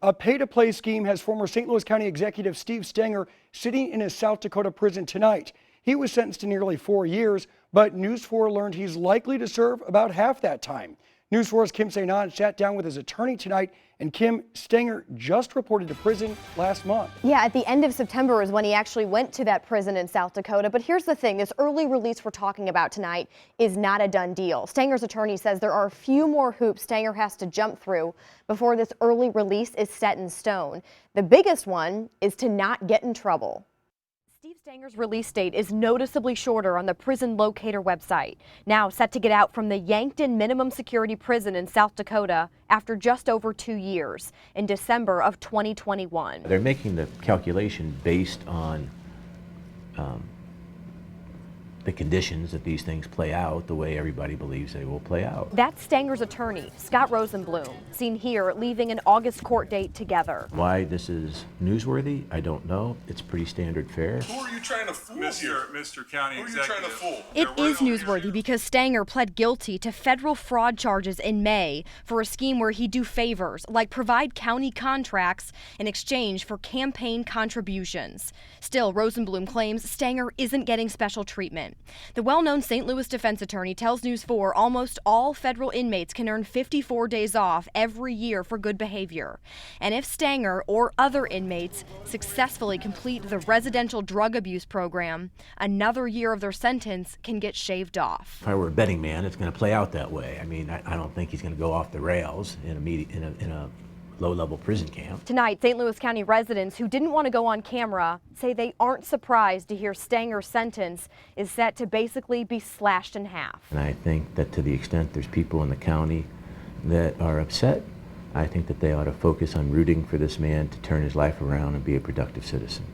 A pay-to-play scheme has former St. Louis County Executive Steve Stenger sitting in a South Dakota prison tonight. He was sentenced to nearly 4 years, but News 4 learned he's likely to serve about half that time. News 4's Kim Sainan sat down with his attorney tonight, and Kim, Stenger just reported to prison last month. Yeah, at the end of September is when he actually went to that prison in South Dakota. But here's the thing, this early release we're talking about tonight is not a done deal. Stenger's attorney says there are a few more hoops Stenger has to jump through before this early release is set in stone. The biggest one is to not get in trouble. Steve Stenger's release date is noticeably shorter on the prison locator website. Now set to get out from the Yankton Minimum Security Prison in South Dakota after just over 2 years in December of 2021. They're making the calculation based on the conditions that these things play out the way everybody believes they will play out. That's Stenger's attorney, Scott Rosenblum, seen here leaving an August court date together. Why this is newsworthy, I don't know. It's pretty standard fare. Who are you trying to fool? Mr. County Executive. Who are you trying to fool? It is newsworthy because Stenger pled guilty to federal fraud charges in May for a scheme where he'd do favors, like provide county contracts in exchange for campaign contributions. Still, Rosenblum claims Stenger isn't getting special treatment. The well-known St. Louis defense attorney tells News 4 almost all federal inmates can earn 54 days off every year for good behavior. And if Stenger or other inmates successfully complete the residential drug abuse program, another year of their sentence can get shaved off. If I were a betting man, it's going to play out that way. I mean, I don't think he's going to go off the rails in a low-level prison camp. Tonight, St. Louis County residents who didn't want to go on camera say they aren't surprised to hear Stenger's sentence is set to basically be slashed in half. And I think that to the extent there's people in the county that are upset, I think that they ought to focus on rooting for this man to turn his life around and be a productive citizen.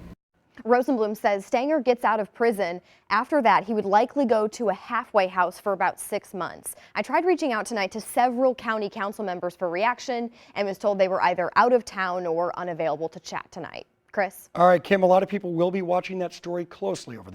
Rosenblum says Stenger gets out of prison. After that, he would likely go to a halfway house for about 6 months. I tried reaching out tonight to several county council members for reaction and was told they were either out of town or unavailable to chat tonight. Chris? All right, Kim, a lot of people will be watching that story closely over the next